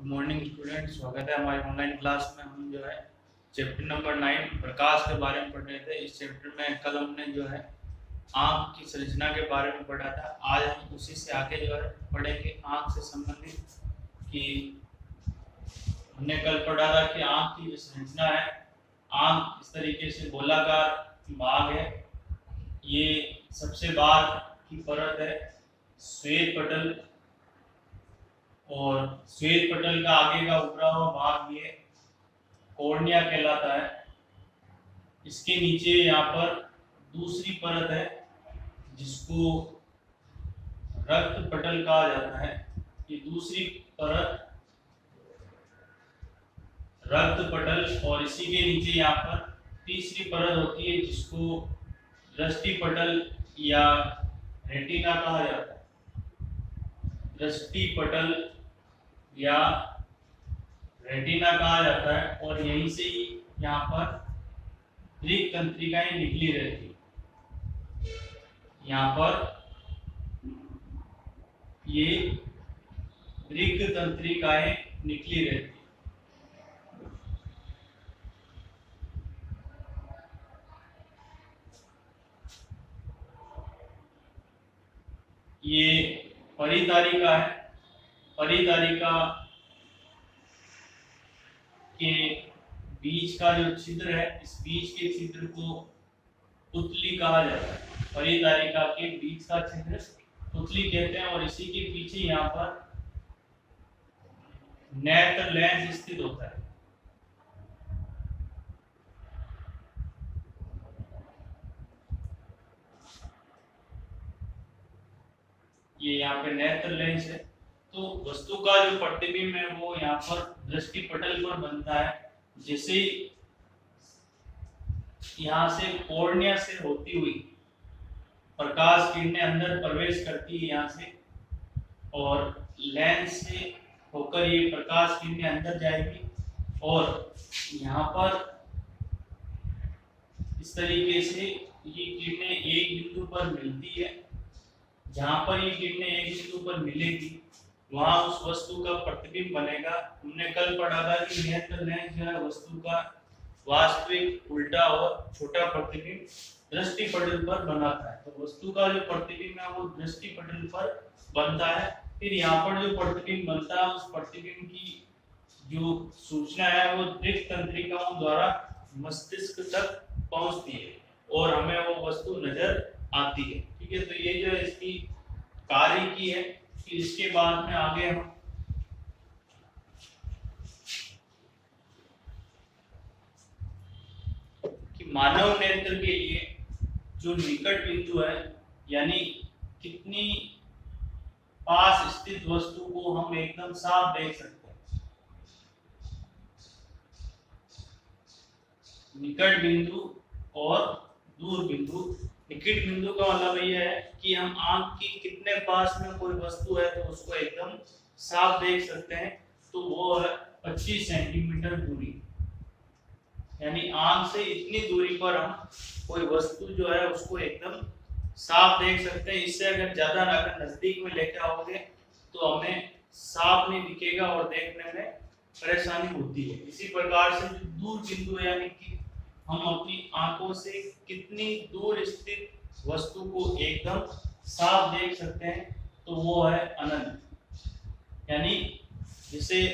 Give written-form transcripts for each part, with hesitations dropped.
Good morning student, स्वागत है हमारी ऑनलाइन क्लास में। हम जो है चैप्टर नंबर 9 प्रकाश के बारे में पढ़ रहे थे। इस चैप्टर में कल हमने जो है आँख की संरचना के बारे में पढ़ा था। आज हम उसी से आगे जो है पढ़ेंगे आँख से संबंधित। कि हमने कल पढ़ा था कि आँख की जो संरचना है, आँख इस तरीके से गोलाकार भाग है। ये सबसे बाहर की परत है श्वेत पटल, और श्वेत पटल का आगे का उभरा हुआ भाग ये कॉर्निया कहलाता है। इसके नीचे यहाँ पर दूसरी परत है जिसको रक्त पटल कहा जाता है। ये दूसरी परत रक्त पटल, और इसी के नीचे यहाँ पर तीसरी परत होती है जिसको दृष्टि पटल या रेटिना कहा जाता है। दृष्टि पटल या रेटिना कहा जाता है, और यहीं से ही यहाँ पर दृक तंत्रिकाएं निकली रहती है। यहाँ पर ये दृक तंत्रिकाएं निकली रहती है। ये परितारिका है। परितारिका के बीच का जो छिद्र है, इस बीच के छिद्र को पुतली कहा जाता है। परितारिका के बीच का छिद्र पुतली कहते हैं, और इसी के पीछे यहाँ पर नेत्र लेंस स्थित होता है। ये यहाँ पे नेत्र लेंस है। तो वस्तु का जो प्रतिबिंब है वो यहाँ पर दृष्टि पटल पर बनता है। जैसे यहाँ से कॉर्निया से होती हुई प्रकाश किरणें अंदर प्रवेश करती है यहाँ से, और लेंस से होकर ये प्रकाश किरणें अंदर जाएगी, और यहाँ पर इस तरीके से ये किरणें एक बिंदु पर मिलती है। जहां पर ये किरणें एक बिंदु पर मिलेगी वहां उस वस्तु का प्रतिबिंब बनेगा। हमने कल पढ़ा था कि नेत्र लेंस जो है वस्तु का वास्तविक उल्टा और छोटा प्रतिबिंब दृष्टि पटल पर बनाता है। तो वस्तु का जो प्रतिबिंब है वो दृष्टि पटल पर बनता है। फिर यहाँ पर जो प्रतिबिंब बनता है उस प्रतिबिंब की जो सूचना है वो दृक तंत्रिकाओं द्वारा मस्तिष्क तक पहुंचती है, और हमें वो वस्तु नजर आती है। ठीक है, तो ये जो है इसकी कार्य की है। फिर इसके बाद में आगे हम कि मानव नेत्र के लिए जो निकट बिंदु है, यानी कितनी पास स्थित वस्तु को हम एकदम साफ देख सकते हैं। निकट बिंदु और दूर बिंदु। निकट बिंदु का मतलब ये है कि हम आंख की कितने पास में कोई वस्तु है तो उसको एकदम साफ देख सकते हैं। तो वो है 25 सेंटीमीटर दूरी, यानी आंख से इतनी दूरी पर हम कोई वस्तु जो है उसको एकदम साफ देख सकते हैं। इससे अगर ज्यादा अगर नजदीक में लेके आओगे तो हमें साफ नहीं दिखेगा और देखने में परेशानी होती है। इसी प्रकार से जो दूर बिंदु है, यानी कि हम अपनी आंखों से कितनी दूर स्थित वस्तु को एकदम साफ देख सकते हैं, तो वो है अनंत। यानी जैसे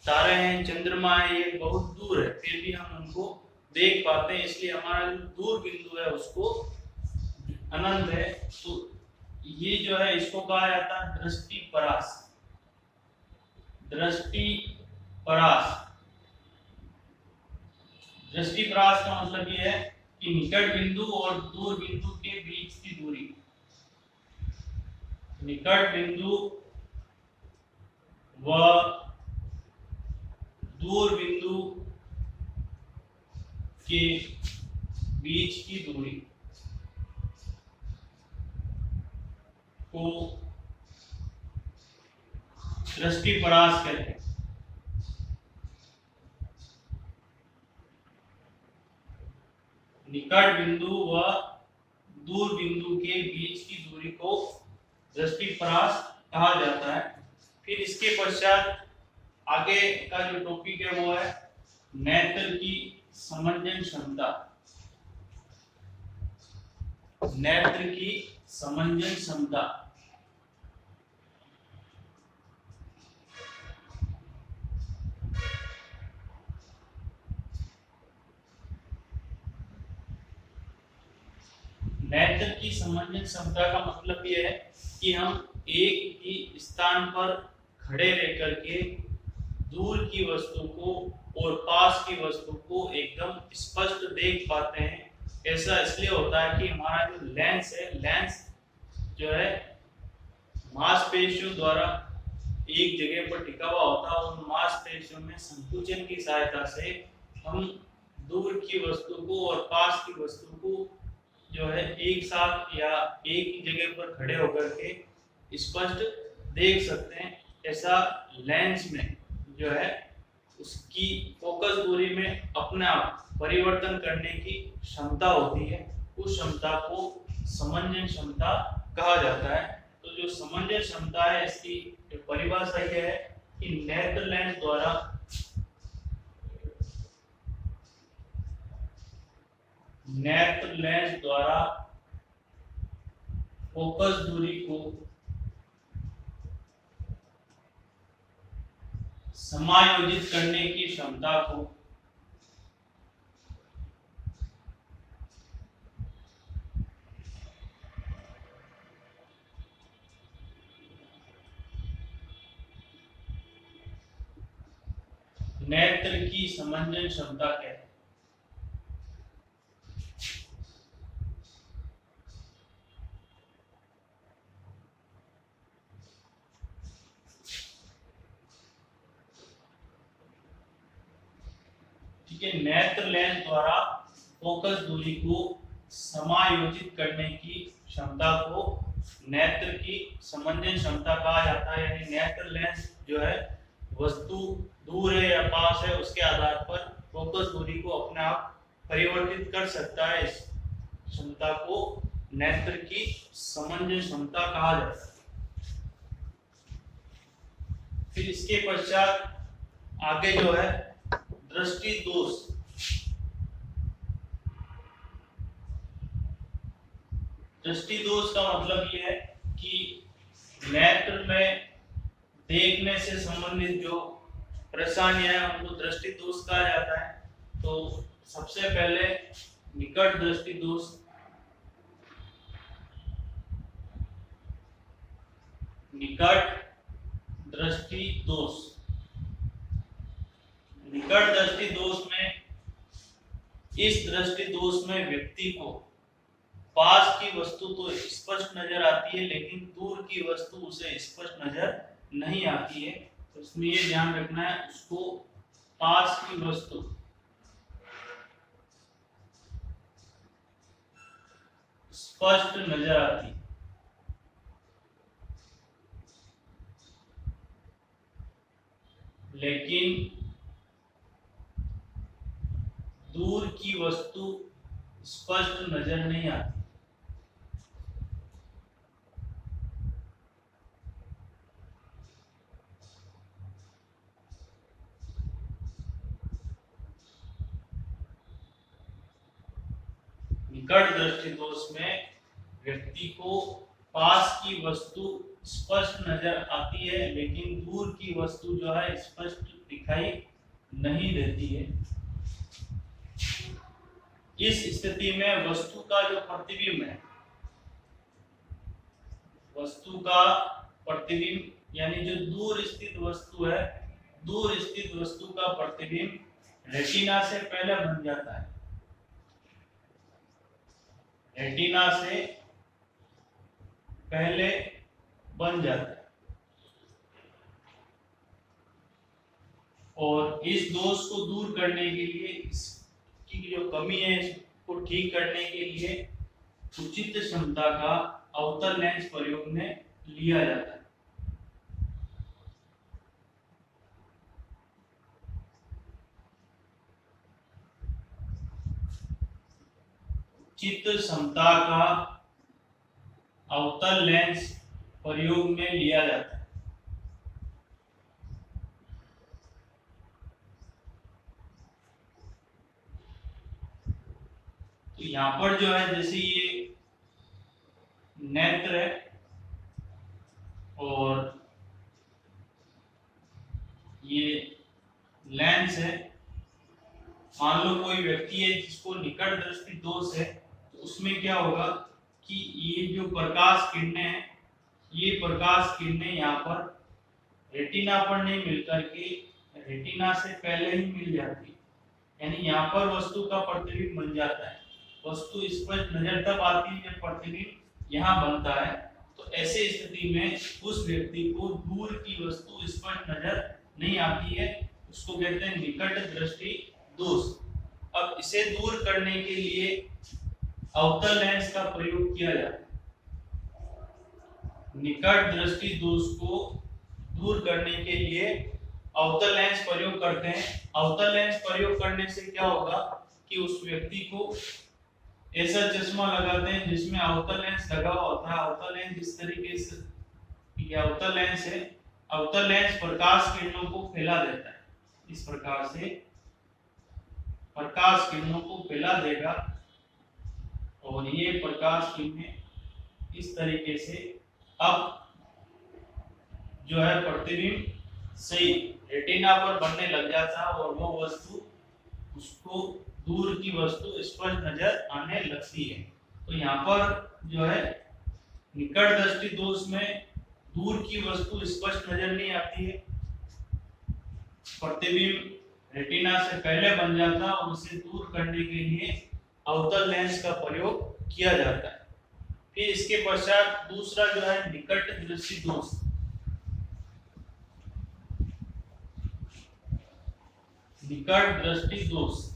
तारे हैं, चंद्रमा है, ये बहुत दूर है फिर भी हम उनको देख पाते हैं, इसलिए हमारा जो दूर बिंदु है उसको अनंत है। तो ये जो है इसको कहा जाता है दृष्टि परास। दृष्टि परास। दृष्टि परास का मतलब ये है कि निकट बिंदु और दूर बिंदु के बीच की दूरी। निकट बिंदु व दूर बिंदु के बीच की दूरी को दृष्टि परास कहते हैं। निकट बिंदु व दूर बिंदु के बीच की दूरी को दृष्टि परास कहा जाता है। फिर इसके पश्चात आगे का जो टॉपिक है वो है नेत्र की समंजन क्षमता। नेत्र की समंजन क्षमता। नेत्र की समंजन क्षमता का मतलब यह है कि हम एक ही स्थान पर खड़े रह करके दूर की वस्तु को और पास की वस्तु को एकदम स्पष्ट देख पाते हैं। ऐसा इसलिए होता है कि हमारा जो लेंस है, लेंस जो है मांसपेशियों द्वारा एक जगह पर टिका हुआ होता है। उन मांसपेशियों में संकुचन की सहायता से हम दूर की वस्तु को और पास की वस्तु को जो है एक साथ या एक ही जगह पर खड़े होकर के स्पष्ट देख सकते हैं। ऐसा लेंस में जो है उसकी फोकस दूरी में अपने आप परिवर्तन करने की क्षमता होती है। उस क्षमता को समंजन क्षमता कहा जाता है। तो जो समंजन क्षमता है इसकी परिभाषा यह है कि नेत्र लेंस द्वारा फोकस दूरी को समायोजित करने की क्षमता को नेत्र की समंजन क्षमता कहते हैं। ठीक है, नेत्र लेंस द्वारा फोकस दूरी को समायोजित करने की क्षमता को नेत्र की समंजन क्षमता कहा जाता है। यानी नेत्र लेंस जो है वस्तु दूर है या पास है उसके आधार पर फोकस दूरी को अपने आप परिवर्तित कर सकता है। इस क्षमता को नेत्र की समंजन क्षमता कहा जाता है। फिर इसके पश्चात आगे जो है दृष्टि दोष। दृष्टि दोष का मतलब यह है कि नेत्र में देखने से संबंधित जो परेशानियां हैं उनको दृष्टि दोष कहा जाता है। तो सबसे पहले निकट दृष्टि दोष। निकट दृष्टि दोष। निकट दृष्टि दोष में इस दृष्टि दोष में व्यक्ति को पास की वस्तु तो स्पष्ट नजर आती है लेकिन दूर की वस्तु उसे स्पष्ट नजर नहीं आती है। तो इसमें ये ध्यान रखना है उसको पास की वस्तु स्पष्ट नजर आती, लेकिन दूर की वस्तु स्पष्ट नजर नहीं आती। निकट दृष्टि दोष में व्यक्ति को पास की वस्तु स्पष्ट नजर आती है लेकिन दूर की वस्तु जो है स्पष्ट दिखाई नहीं देती है। इस स्थिति में वस्तु का जो प्रतिबिंब है, वस्तु का प्रतिबिंब यानी जो दूर स्थित वस्तु है, दूर स्थित वस्तु का प्रतिबिंब रेटिना से पहले बन जाता है। रेटिना से पहले बन जाता है और इस दोष को दूर करने के लिए, इसकी जो कमी है इसको ठीक करने के लिए उचित क्षमता का अवतल लेंस प्रयोग में लिया जाता है। उचित क्षमता का अवतल लेंस प्रयोग में लिया जाता है। तो यहाँ पर जो है जैसे ये नेत्र है और ये लेंस है। मान लो कोई व्यक्ति है जिसको निकट दृष्टि दोष है, तो उसमें क्या होगा कि ये जो प्रकाश किरणें हैं, ये प्रकाश किरणें यहाँ पर रेटिना पर नहीं मिलकर के रेटिना से पहले ही मिल जाती है, यानी यहाँ पर वस्तु का प्रतिबिंब बन जाता है। वस्तु स्पष्ट नजर तब आती है जब प्रतिबिंब यहाँ बनता है। तो ऐसे स्थिति में उस व्यक्ति को दूर की वस्तु स्पष्ट नजर नहीं आती है, उसको कहते हैं निकट दृष्टि दोष। अब इसे दूर करने के लिए अवतल लेंस का प्रयोग किया जाता है। निकट दृष्टि दोष को दूर करने के लिए अवतल लेंस प्रयोग करते हैं। अवतल लेंस प्रयोग करने से क्या होगा कि उस व्यक्ति को ऐसा चश्मा लगाते हैं जिसमें अवतल लेंस लगा हुआ होता है। अवतल लेंस इस तरीके से, ये अवतल लेंस है। अवतल लेंस प्रकाश किरणों को फैला देता है, इस प्रकार से प्रकाश किरणों को फैला देगा और ये प्रकाश किरणें इस तरीके से अब जो है प्रतिबिंब सही रेटिना पर बनने लग जाता है और वो वस्तु, उसको दूर की वस्तु स्पष्ट नजर आने लगती है। तो यहाँ पर जो है निकट दृष्टि दोष में दूर की वस्तु स्पष्ट नजर नहीं आती है, प्रतिबिंब रेटिना से पहले बन जाता है और उसे दूर करने के लिए अवतल लेंस का प्रयोग किया जाता है। फिर इसके पश्चात दूसरा जो है निकट दृष्टि दोष। निकट दृष्टि दोष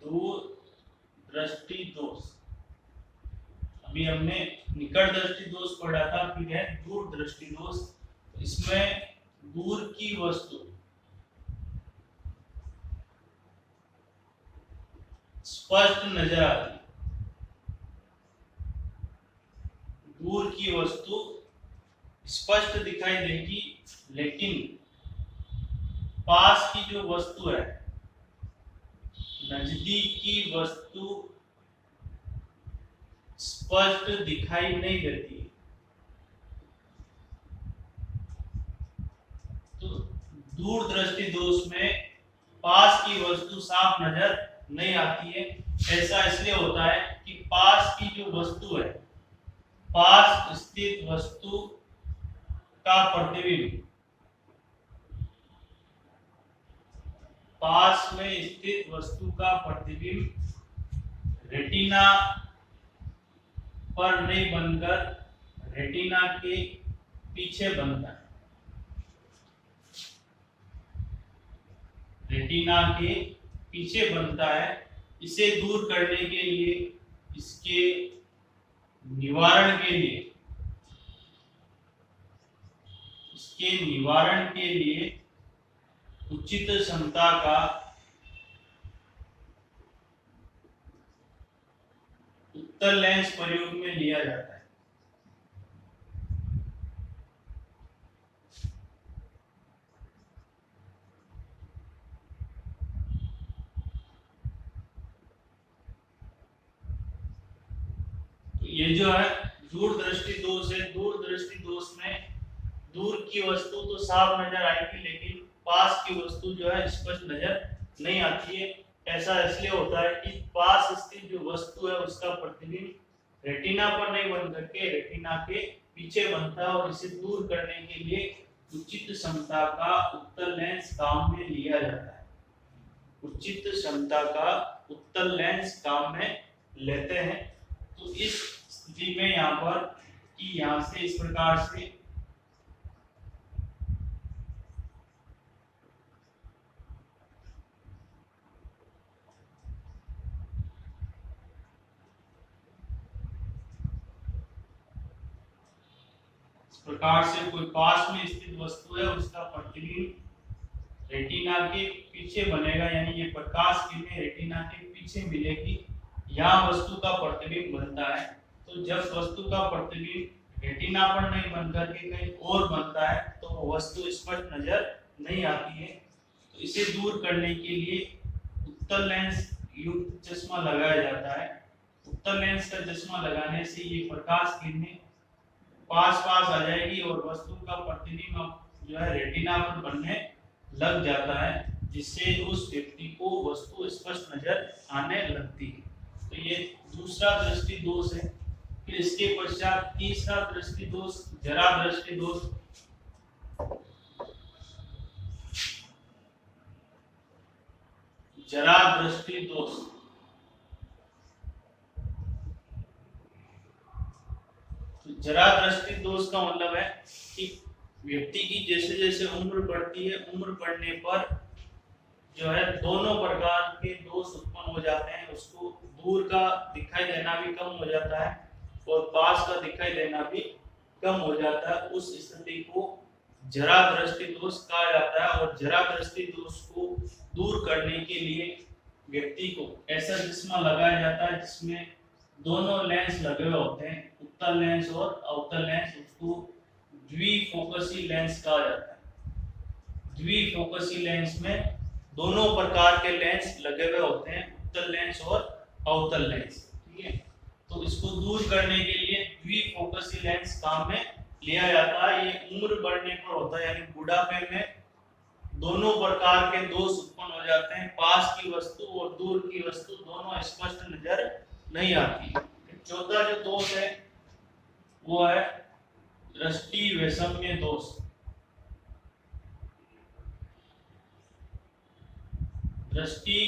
दूर दृष्टि दोष। अभी हमने निकट दृष्टि दोष पढ़ा था, फिर है दूर दृष्टि दोष। इसमें दूर की वस्तु स्पष्ट नजर आती है, दूर की वस्तु स्पष्ट दिखाई देगी, लेकिन पास की जो वस्तु है, नजदीक की वस्तु स्पष्ट दिखाई नहीं देती। तो दूर दृष्टि दोष में पास की वस्तु साफ नजर नहीं आती है। ऐसा इसलिए होता है कि पास की जो वस्तु है, पास स्थित वस्तु का प्रतिबिंब, पास में स्थित वस्तु का प्रतिबिंब रेटिना पर नहीं बनकर रेटिना के पीछे बनता है। रेटिना के पीछे बनता है। इसे दूर करने के लिए, इसके निवारण के लिए, इसके निवारण के लिए उचित क्षमता का उत्तल लेंस प्रयोग में लिया जाता है। तो ये जो है दूर दृष्टि दोष है। दूर दृष्टि दोष में दूर की वस्तु तो साफ नजर आएगी, लेकिन पास की वस्तु जो है स्पष्ट नजर नहीं आती है। ऐसा इसलिए होता है कि पास स्थित जो वस्तु है उसका प्रतिबिंब रेटिना पर नहीं बन करके रेटिना के पीछे बनता है और इसे दूर करने के लिए उचित क्षमता का उत्तल लेंस काम में लिया जाता है। उचित क्षमता का उत्तल लेंस काम में लेते हैं। तो इस स्थिति में यहाँ पर कि यहाँ से इस प्रकार से कोई पास में स्थित वस्तु है, उसका प्रतिबिंब रेटिना के पीछे बनेगा, यानी ये प्रकाश किरणें रेटिना के पीछे मिलेगी। यहाँ वस्तु का प्रतिबिंब बनता है। तो जब वस्तु का प्रतिबिंब रेटिना पर नहीं बनकर के कहीं और बनता है तो वो वस्तु स्पष्ट नजर नहीं आती है। तो इसे दूर करने के लिए उत्तल लेंस युक्त चश्मा लगाया जाता है। उत्तल लेंस का चश्मा लगाने से ये प्रकाश किरणें पास पास आ जाएगी और वस्तु का प्रतिबिंब जो है रेटिना पर बनने लग जाता है, जिससे उस व्यक्ति को वस्तु स्पष्ट नजर आने लगती है। तो ये दूसरा दृष्टि दोष है। फिर इसके पश्चात तीसरा दृष्टि दोष जरा दृष्टि दोष। जरा दृष्टि दोष जरा दृष्टि दोष का मतलब है कि व्यक्ति की जैसे जैसे उम्र बढ़ती है, उम्र बढ़ने पर जो है दोनों प्रकार के दोष उत्पन्न हो जाते हैं। उसको दूर का दिखाई देना भी कम हो जाता है और पास का दिखाई देना भी कम हो जाता है। उस स्थिति को जरा दृष्टि दोष कहा जाता है। और जरा दृष्टि दोष को दूर करने के लिए व्यक्ति को ऐसा चश्मा लगाया जाता है जिसमें दोनों लेंस लगे हुए होते हैं, उत्तल लेंस और अवतल लेंस। उसको द्विफोकसी लेंस कहा जाता है। द्विफोकसी लेंस में दोनों प्रकार के लेंस लगे हुए होते हैं, उत्तल लेंस और अवतल लेंस। ठीक है, तो इसको दूर करने के लिए द्विफोकसी लेंस काम में लिया जाता है। ये उम्र बढ़ने पर होता है, यानी बुढ़ापे में दोनों प्रकार के दोष उत्पन्न हो जाते हैं। पास की वस्तु और दूर की वस्तु दोनों स्पष्ट नजर नहीं आती। चौथा जो दोष है वो है दृष्टि वैषम्य दोष। दृष्टि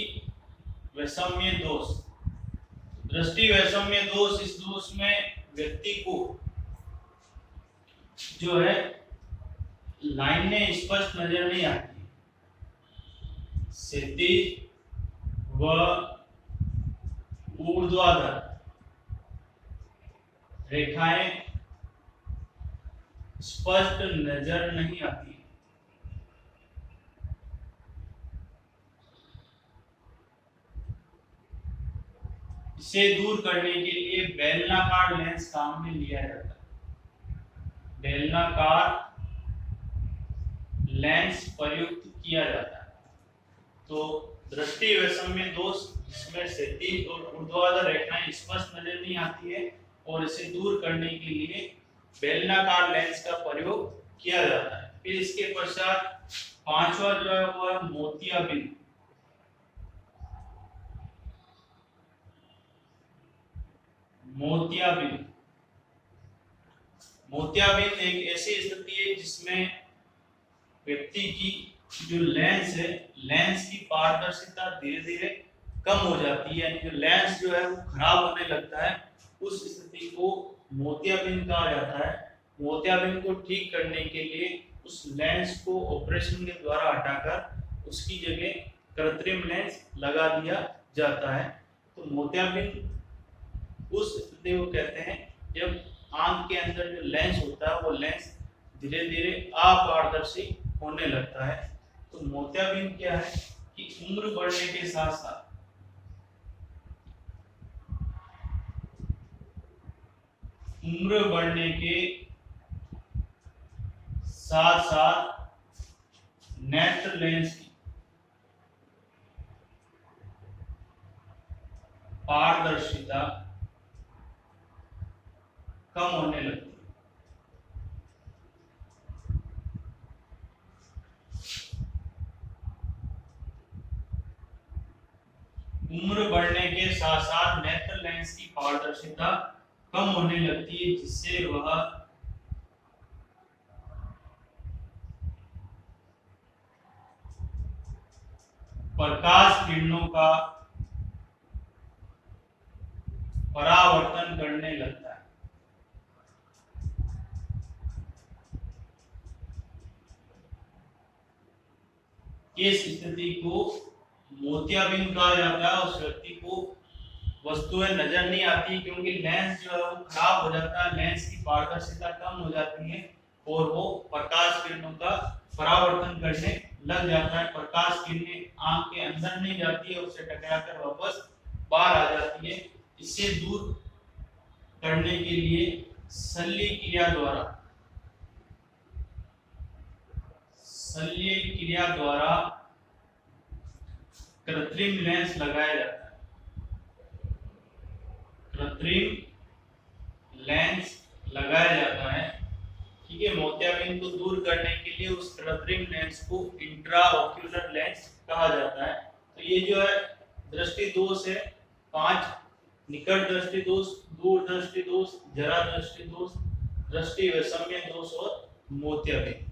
वैषम्य दोष। दृष्टि वैषम्य दोष, इस दोष में व्यक्ति को जो है लाइनें स्पष्ट नजर नहीं आती, क्षैतिज व ऊर्ध्वाधर रेखाएं स्पष्ट नजर नहीं आती। इसे दूर करने के लिए बेलनाकार लेंस काम में लिया जाता है। बेलनाकार लेंस प्रयुक्त किया जाता है। तो दृष्टि वैषम्य दोष जिसमें क्षैतिज और ऊर्ध्वाधर रेखाएं स्पष्ट नजर नहीं आती है और इसे दूर करने के लिए बेलनाकार लेंस का प्रयोग किया जाता है। फिर इसके पश्चात पांचवा जो है वो है मोतियाबिंद। मोतियाबिंद मोतियाबिंद एक ऐसी स्थिति है जिसमें व्यक्ति की जो लेंस है, लेंस की पारदर्शिता धीरे धीरे कम हो जाती है, यानी जो लेंस जो है वो खराब होने लगता है। उस स्थिति को मोतियाबिंद कहा जाता है। मोतियाबिंद को ठीक करने के लिए उस लेंस को ऑपरेशन के द्वारा हटाकर उसकी जगह कृत्रिम लेंस लगा दिया जाता है। तो मोतियाबिंद उस स्थिति को कहते हैं जब आंख के अंदर जो लेंस होता है वो लेंस धीरे धीरे अपारदर्शी होने लगता है। तो मोतियाबिंद क्या है कि उम्र बढ़ने के साथ साथ नेत्र लेंस की पारदर्शिता कम होने लगती है। उम्र बढ़ने के साथ साथ नेत्र लेंस की पारदर्शिता कम होने लगती है, जिससे वह प्रकाश किरणों का परावर्तन करने लगता है। इस स्थिति को मोतियाबिंद कहा जाता है। उस व्यक्ति को वस्तुएं नजर नहीं आती क्योंकि लेंस जो है वो खराब हो जाता है, लेंस की पारदर्शिता कम हो जाती है और वो प्रकाश किरणों का परावर्तन करने लग जाता है। प्रकाश किरणें आंख के अंदर नहीं जाती है, उससे टकराकर वापस बाहर आ जाती है। इससे दूर करने के लिए शल्य क्रिया द्वारा कृत्रिम लेंस लगाया जाता है। कृत्रिम लेंस लगाया जाता है, ठीक है। मोतियाबिंद को दूर करने के लिए उस कृत्रिम लेंस को इंट्राओक्यूलर लेंस कहा जाता है। तो ये जो है दृष्टि दोष है 5: निकट दृष्टि दोष, दूर दृष्टि दोष, जरा दृष्टि दोष, दृष्टि वैषम्य दोष और मोतियाबिंद।